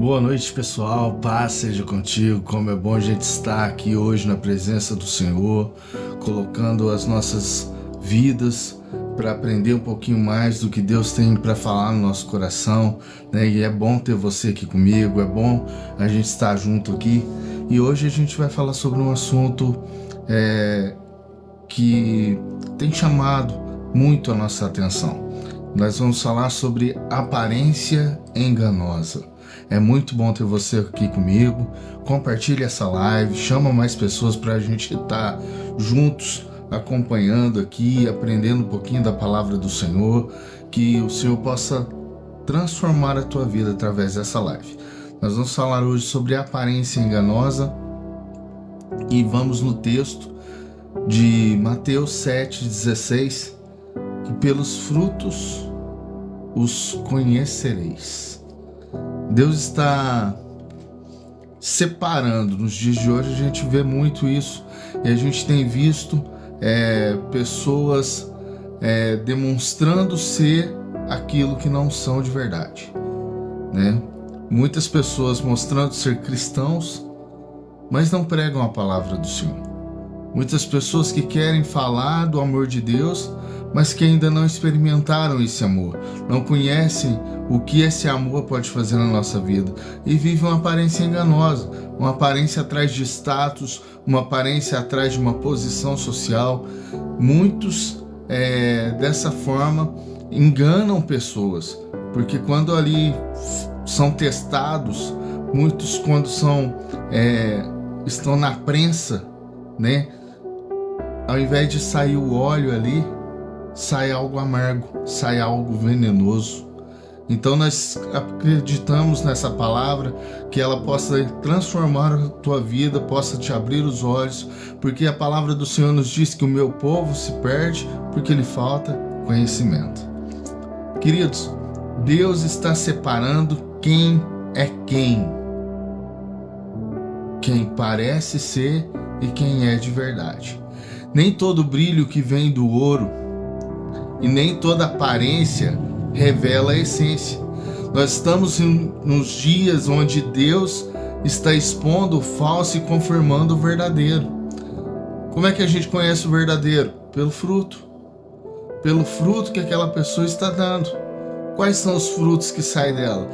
Boa noite, pessoal. Paz seja contigo. Como é bom a gente estar aqui hoje na presença do Senhor, colocando as nossas vidas para aprender um pouquinho mais do que Deus tem para falar no nosso coração, né? E é bom ter você aqui comigo, é bom a gente estar junto aqui. E hoje a gente vai falar sobre um assunto que tem chamado muito a nossa atenção. Nós vamos falar sobre aparência enganosa. É muito bom ter você aqui comigo. Compartilhe essa live, chama mais pessoas para a gente estar juntos, acompanhando aqui, aprendendo um pouquinho da palavra do Senhor, que o Senhor possa transformar a tua vida através dessa live. Nós vamos falar hoje sobre aparência enganosa e vamos no texto de Mateus 7,16, que pelos frutos os conhecereis. Deus está separando. Nos dias de hoje a gente vê muito isso, e a gente tem visto pessoas demonstrando ser aquilo que não são de verdade, né? Muitas pessoas mostrando ser cristãos, mas não pregam a palavra do Senhor. Muitas pessoas que querem falar do amor de Deus, mas que ainda não experimentaram esse amor, não conhecem o que esse amor pode fazer na nossa vida, e vivem uma aparência enganosa, uma aparência atrás de status, uma aparência atrás de uma posição social. Muitos dessa forma enganam pessoas, porque quando ali são testados, muitos quando estão na prensa, né, ao invés de sair o óleo ali, sai algo amargo, sai algo venenoso. Então nós acreditamos nessa palavra, que ela possa transformar a tua vida, possa te abrir os olhos, porque a palavra do Senhor nos diz que o meu povo se perde porque lhe falta conhecimento. Queridos, Deus está separando quem é quem parece ser e quem é de verdade. Nem todo brilho que vem do ouro e nem toda aparência revela a essência. Nós estamos nos dias onde Deus está expondo o falso e confirmando o verdadeiro. Como é que a gente conhece o verdadeiro? Pelo fruto. Pelo fruto que aquela pessoa está dando. Quais são os frutos que saem dela?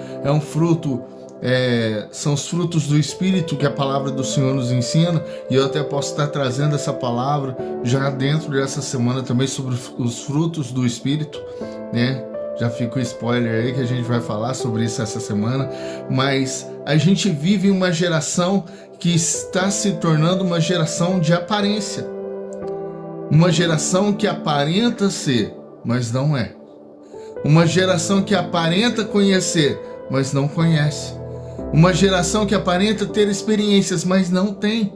São os frutos do Espírito que a palavra do Senhor nos ensina, e eu até posso estar trazendo essa palavra já dentro dessa semana também sobre os frutos do Espírito, né? Já fica o spoiler aí que a gente vai falar sobre isso essa semana. Mas a gente vive uma geração que está se tornando uma geração de aparência, uma geração que aparenta ser, mas não é, uma geração que aparenta conhecer, mas não conhece, uma geração que aparenta ter experiências, mas não tem.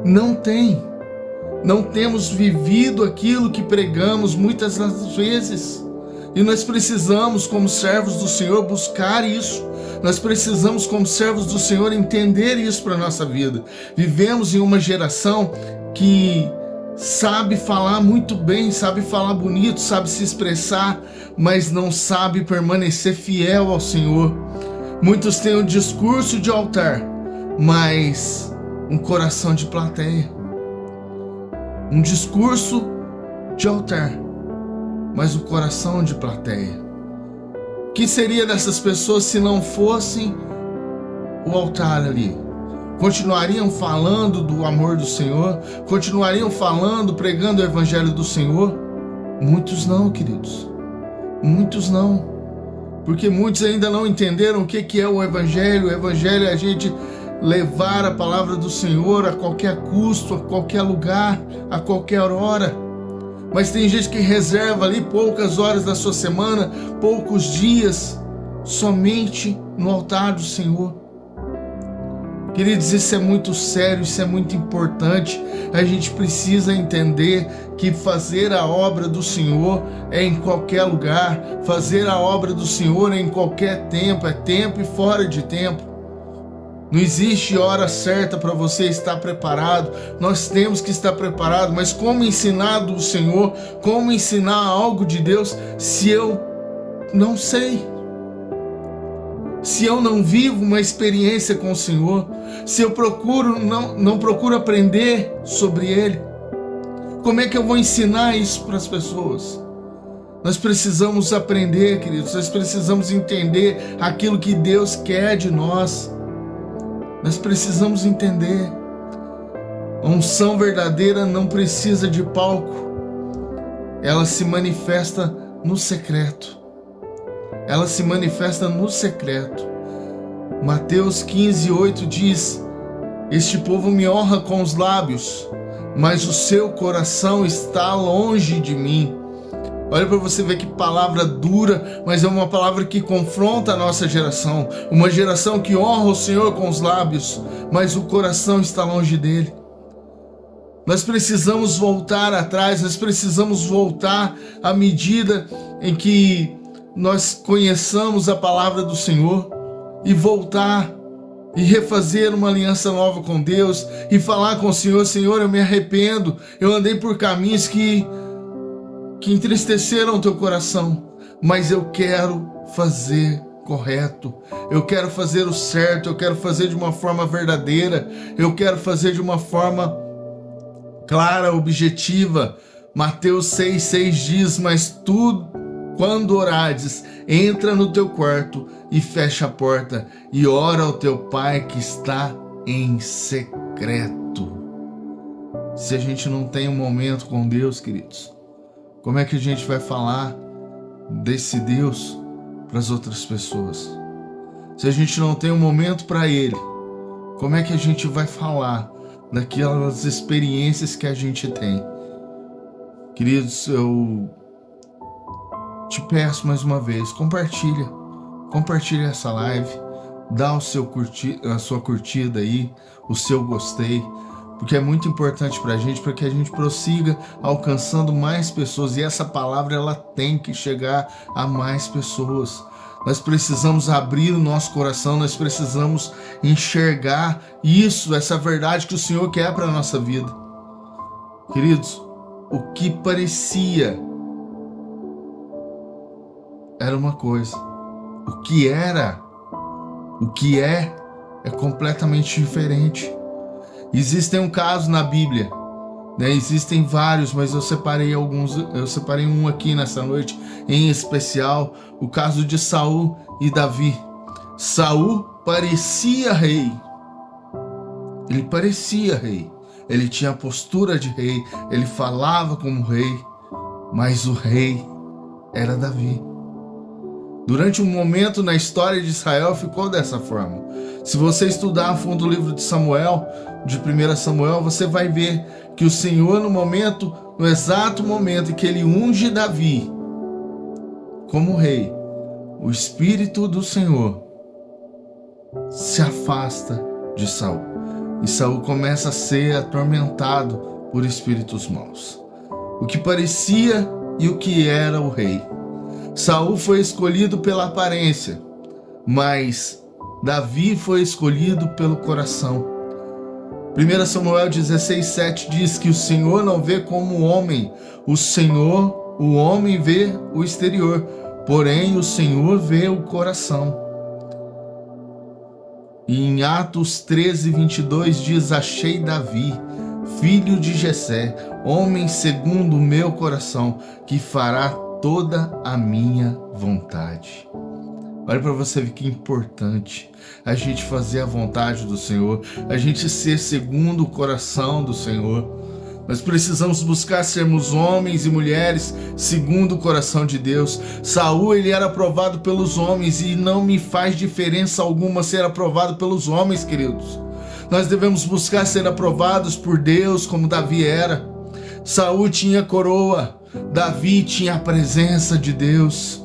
Não temos vivido aquilo que pregamos muitas das vezes. E nós precisamos, como servos do Senhor, buscar isso. Nós precisamos, como servos do Senhor, entender isso para a nossa vida. Vivemos em uma geração que sabe falar muito bem, sabe falar bonito, sabe se expressar, mas não sabe permanecer fiel ao Senhor. Muitos têm um discurso de altar, mas um coração de plateia. Um discurso de altar, mas o coração de plateia. O que seria dessas pessoas se não fossem o altar ali? Continuariam falando do amor do Senhor? Continuariam falando, pregando o evangelho do Senhor? Muitos não, queridos. Muitos não. Porque muitos ainda não entenderam o que é o evangelho. O evangelho é a gente levar a palavra do Senhor a qualquer custo, a qualquer lugar, a qualquer hora. Mas tem gente que reserva ali poucas horas da sua semana, poucos dias, somente no altar do Senhor. Queridos, isso é muito sério, isso é muito importante. A gente precisa entender que fazer a obra do Senhor é em qualquer lugar, fazer a obra do Senhor é em qualquer tempo, é tempo e fora de tempo. Não existe hora certa para você estar preparado. Nós temos que estar preparados, mas como ensinar do Senhor, como ensinar algo de Deus se eu não sei? se eu não vivo uma experiência com o Senhor, se eu não procuro aprender sobre Ele, como é que eu vou ensinar isso para as pessoas? Nós precisamos aprender, queridos, nós precisamos entender aquilo que Deus quer de nós. Nós precisamos entender. A unção verdadeira não precisa de palco. Ela se manifesta no secreto. Ela se manifesta no secreto. Mateus 15:8 diz: este povo me honra com os lábios, mas o seu coração está longe de mim. Olha para você ver que palavra dura, mas é uma palavra que confronta a nossa geração. Uma geração que honra o Senhor com os lábios, mas o coração está longe dele. Nós precisamos voltar atrás, nós precisamos voltar à medida em que nós conheçamos a palavra do Senhor e voltar e refazer uma aliança nova com Deus e falar com o Senhor: Senhor, eu me arrependo, eu andei por caminhos que entristeceram o teu coração, mas eu quero fazer correto, eu quero fazer o certo, eu quero fazer de uma forma verdadeira, eu quero fazer de uma forma clara, objetiva. Mateus 6:6 diz: mas tu, quando orares, entra no teu quarto e fecha a porta e ora ao teu Pai que está em secreto. Se a gente não tem um momento com Deus, queridos, como é que a gente vai falar desse Deus para as outras pessoas? Se a gente não tem um momento para Ele, como é que a gente vai falar daquelas experiências que a gente tem? Queridos, eu te peço mais uma vez, compartilha essa live, dá a sua curtida aí, o seu gostei, porque é muito importante para que a gente prossiga alcançando mais pessoas, e essa palavra ela tem que chegar a mais pessoas. Nós precisamos abrir o nosso coração, nós precisamos enxergar isso, essa verdade que o Senhor quer para a nossa vida. Queridos, o que parecia era uma coisa, o que é completamente diferente. Existem um caso na Bíblia, né? Existem vários, mas eu separei um aqui nessa noite, em especial, o caso de Saul e Davi. Saul parecia rei, ele tinha a postura de rei, ele falava como rei, mas o rei era Davi. Durante um momento na história de Israel ficou dessa forma. Se você estudar a fundo o livro de Samuel, de 1 Samuel, você vai ver que o Senhor, no exato momento em que ele unge Davi como rei, o Espírito do Senhor se afasta de Saul. E Saul começa a ser atormentado por espíritos maus. O que parecia e o que era o rei. Saul foi escolhido pela aparência, mas Davi foi escolhido pelo coração. 1 Samuel 16:7 diz que o Senhor não vê como o homem, o homem vê o exterior, porém o Senhor vê o coração. E em Atos 13:22 diz: achei Davi, filho de Jessé, homem segundo o meu coração, que fará toda a minha vontade. Olha para você ver que importante a gente fazer a vontade do Senhor, a gente ser segundo o coração do Senhor. Nós precisamos buscar sermos homens e mulheres segundo o coração de Deus. Saul, ele era aprovado pelos homens, e não me faz diferença alguma ser aprovado pelos homens, queridos. Nós devemos buscar ser aprovados por Deus, como Davi era. Saul tinha coroa, Davi tinha a presença de Deus.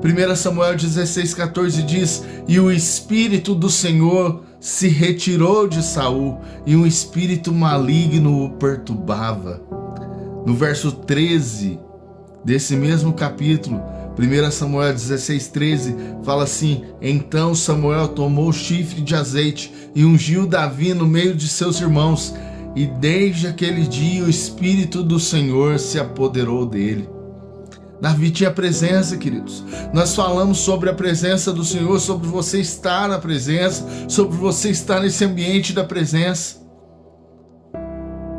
1 Samuel 16:14 diz: e o Espírito do Senhor se retirou de Saul, e um espírito maligno o perturbava. No verso 13 desse mesmo capítulo, 1 Samuel 16:13, fala assim: então Samuel tomou o chifre de azeite e ungiu Davi no meio de seus irmãos, e desde aquele dia o Espírito do Senhor se apoderou dele. Davi tinha presença, queridos. Nós falamos sobre a presença do Senhor, sobre você estar na presença, sobre você estar nesse ambiente da presença.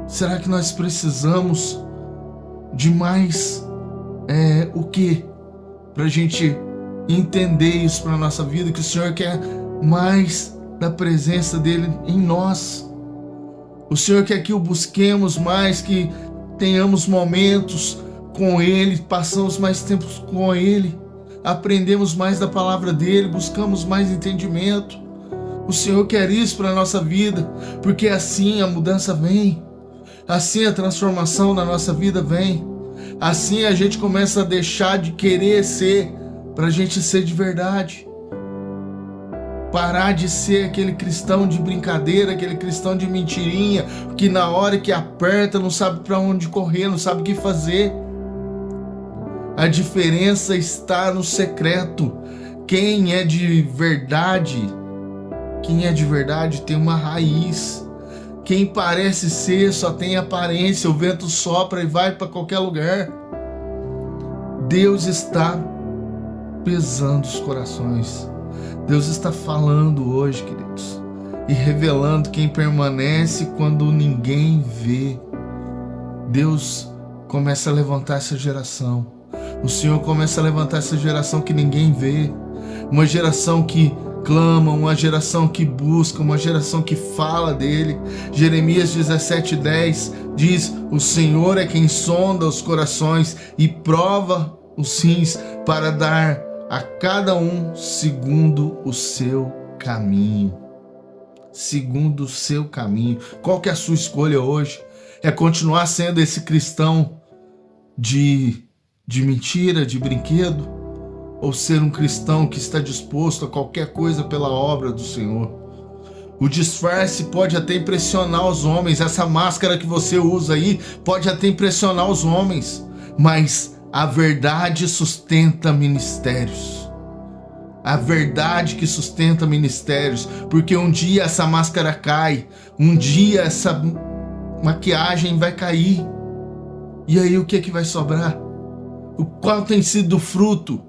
Será que nós precisamos de mais o quê? Para a gente entender isso para a nossa vida, que o Senhor quer mais da presença dele em nós. O Senhor quer que o busquemos mais, que tenhamos momentos com Ele, passamos mais tempo com Ele, aprendemos mais da palavra dEle, buscamos mais entendimento. O Senhor quer isso para a nossa vida, porque assim a mudança vem, assim a transformação na nossa vida vem, assim a gente começa a deixar de querer ser, para a gente ser de verdade. Parar de ser aquele cristão de brincadeira, aquele cristão de mentirinha, que na hora que aperta não sabe para onde correr, não sabe o que fazer. A diferença está no secreto. Quem é de verdade tem uma raiz. Quem parece ser só tem aparência, o vento sopra e vai para qualquer lugar. Deus está pesando os corações. Deus está falando hoje, queridos, e revelando quem permanece quando ninguém vê. Deus começa a levantar essa geração. O Senhor começa a levantar essa geração que ninguém vê. Uma geração que clama, uma geração que busca, uma geração que fala dele. Jeremias 17:10 diz: o Senhor é quem sonda os corações e prova os rins para dar a cada um segundo o seu caminho. Segundo o seu caminho. Qual que é a sua escolha hoje? É continuar sendo esse cristão de mentira, de brinquedo? Ou ser um cristão que está disposto a qualquer coisa pela obra do Senhor? O disfarce pode até impressionar os homens. Essa máscara que você usa aí pode até impressionar os homens. Mas a verdade sustenta ministérios. A verdade que sustenta ministérios. Porque um dia essa máscara cai. Um dia essa maquiagem vai cair. E aí o que é que vai sobrar? Qual tem sido o fruto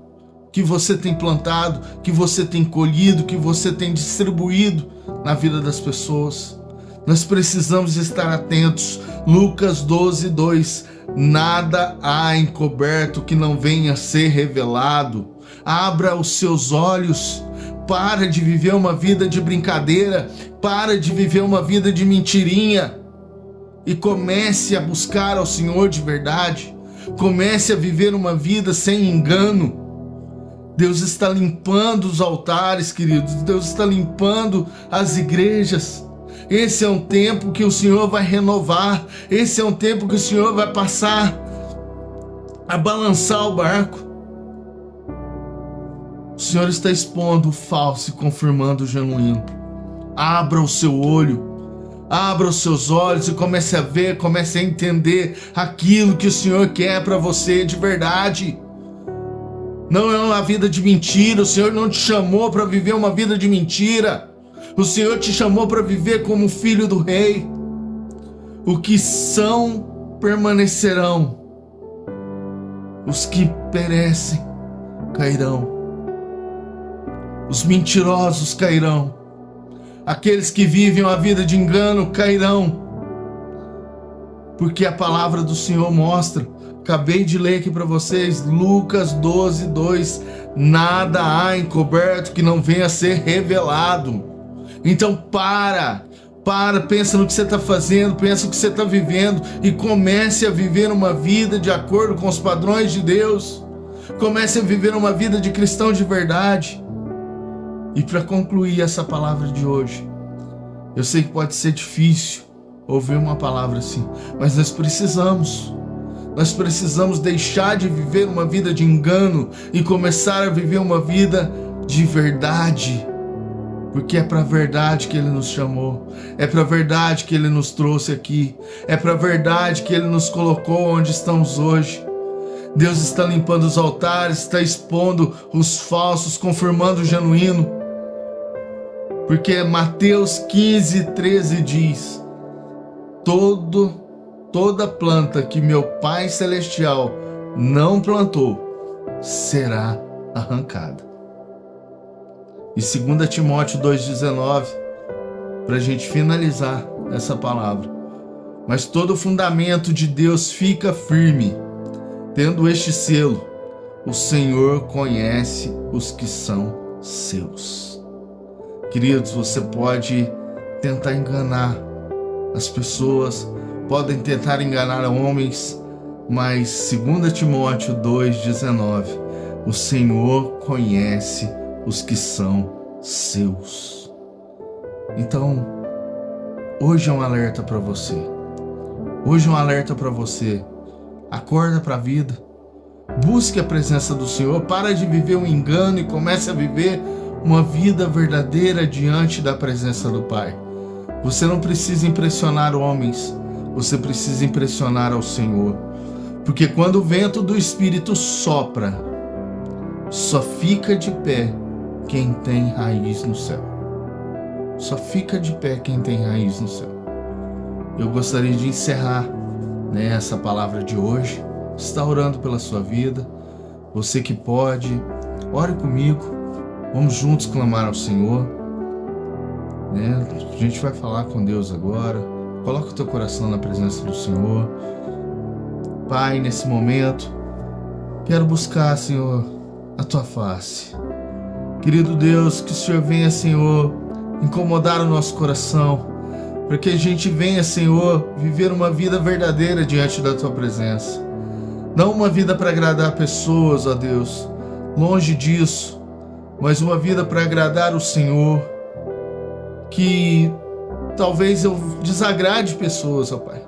que você tem plantado, que você tem colhido, que você tem distribuído na vida das pessoas? Nós precisamos estar atentos. Lucas 12:2. Nada há encoberto que não venha a ser revelado. Abra os seus olhos. Para de viver uma vida de brincadeira. Para de viver uma vida de mentirinha. E comece a buscar ao Senhor de verdade. Comece a viver uma vida sem engano. Deus está limpando os altares, queridos. Deus está limpando as igrejas. Esse é um tempo que o Senhor vai renovar. Esse é um tempo que o Senhor vai passar a balançar o barco. O Senhor está expondo o falso e confirmando o genuíno. Abra o seu olho. Abra os seus olhos e comece a ver, comece a entender aquilo que o Senhor quer para você de verdade. Não é uma vida de mentira. O Senhor não te chamou para viver uma vida de mentira. O Senhor te chamou para viver como filho do rei. O que são permanecerão. Os que perecem cairão. Os mentirosos cairão. Aqueles que vivem uma vida de engano cairão. Porque a palavra do Senhor mostra. Acabei de ler aqui para vocês, Lucas 12:2. Nada há encoberto que não venha a ser revelado. Então pensa no que você está fazendo, pensa no que você está vivendo e comece a viver uma vida de acordo com os padrões de Deus. Comece a viver uma vida de cristão de verdade. E para concluir essa palavra de hoje, eu sei que pode ser difícil ouvir uma palavra assim, mas nós precisamos deixar de viver uma vida de engano e começar a viver uma vida de verdade. Porque é para a verdade que Ele nos chamou, é para a verdade que Ele nos trouxe aqui, é para a verdade que Ele nos colocou onde estamos hoje. Deus está limpando os altares, está expondo os falsos, confirmando o genuíno. Porque Mateus 15:13 diz: toda planta que meu Pai Celestial não plantou será arrancada. E 2 Timóteo 2,19, para a gente finalizar essa palavra. Mas todo o fundamento de Deus fica firme, tendo este selo: o Senhor conhece os que são seus. Queridos, você pode tentar enganar as pessoas, podem tentar enganar homens, mas 2 Timóteo 2,19, o Senhor conhece os que são seus. Então, hoje é um alerta para você. Hoje é um alerta para você. Acorda para a vida. Busque a presença do Senhor. Para de viver um engano e comece a viver uma vida verdadeira diante da presença do Pai. Você não precisa impressionar homens. Você precisa impressionar ao Senhor. Porque quando o vento do Espírito sopra, só fica de pé quem tem raiz no céu. Só fica de pé quem tem raiz no céu. Eu gostaria de encerrar, essa palavra de hoje. Está orando pela sua vida. Você que pode, ore comigo. Vamos juntos clamar ao Senhor. A gente vai falar com Deus agora. Coloca o teu coração na presença do Senhor. Pai, nesse momento, quero buscar, Senhor, a tua face. Querido Deus, que o Senhor venha, Senhor, incomodar o nosso coração, para que a gente venha, Senhor, viver uma vida verdadeira diante da tua presença. Não uma vida para agradar pessoas, ó Deus, longe disso, mas uma vida para agradar o Senhor, que talvez eu desagrade pessoas, ó Pai,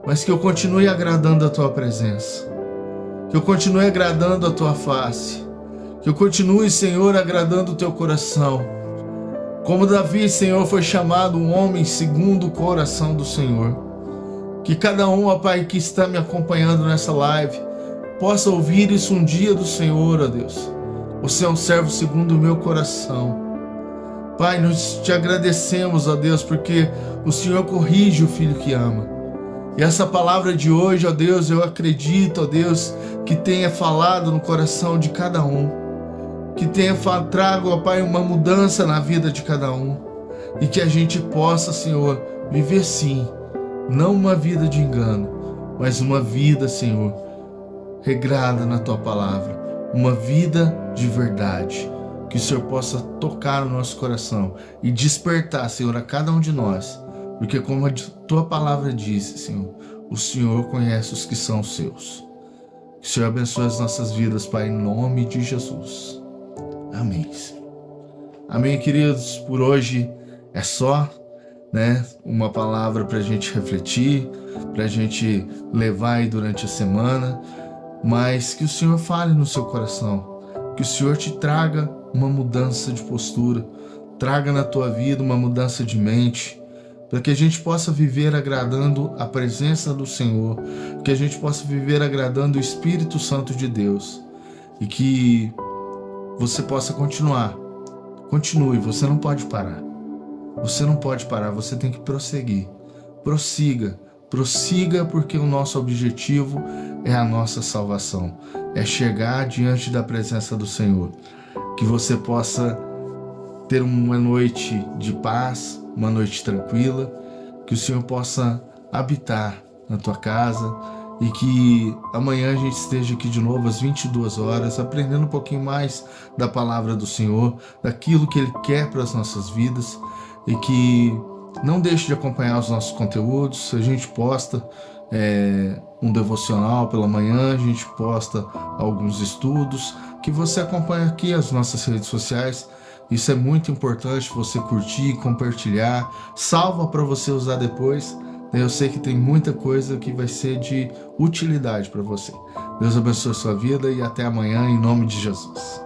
mas que eu continue agradando a tua presença, que eu continue agradando a tua face, que eu continue, Senhor, agradando o teu coração. Como Davi, Senhor, foi chamado um homem segundo o coração do Senhor. Que cada um, ó Pai, que está me acompanhando nessa live, possa ouvir isso um dia do Senhor, ó Deus. Você é um servo segundo o meu coração. Pai, nós te agradecemos, ó Deus, porque o Senhor corrige o filho que ama. E essa palavra de hoje, ó Deus, eu acredito, ó Deus, que tenha falado no coração de cada um. Que tenha trago, ó Pai, uma mudança na vida de cada um. E que a gente possa, Senhor, viver sim, não uma vida de engano, mas uma vida, Senhor, regrada na tua palavra. Uma vida de verdade. Que o Senhor possa tocar no nosso coração e despertar, Senhor, a cada um de nós. Porque como a tua palavra disse, Senhor, o Senhor conhece os que são seus. Que o Senhor abençoe as nossas vidas, Pai, em nome de Jesus. Amém. Amém, queridos. Por hoje é só, uma palavra para a gente refletir, para a gente levar aí durante a semana, mas que o Senhor fale no seu coração, que o Senhor te traga uma mudança de postura, traga na tua vida uma mudança de mente, para que a gente possa viver agradando a presença do Senhor, que a gente possa viver agradando o Espírito Santo de Deus, e que você possa continue, você não pode parar, você tem que prosseguir, prossiga, porque o nosso objetivo é a nossa salvação, é chegar diante da presença do Senhor, que você possa ter uma noite de paz, uma noite tranquila, que o Senhor possa habitar na tua casa, e que amanhã a gente esteja aqui de novo às 22 horas, aprendendo um pouquinho mais da palavra do Senhor, daquilo que Ele quer para as nossas vidas, e que não deixe de acompanhar os nossos conteúdos. A gente posta um devocional pela manhã, a gente posta alguns estudos, que você acompanha aqui as nossas redes sociais. Isso é muito importante, você curtir, compartilhar, salva para você usar depois. Eu sei que tem muita coisa que vai ser de utilidade para você. Deus abençoe a sua vida e até amanhã, em nome de Jesus.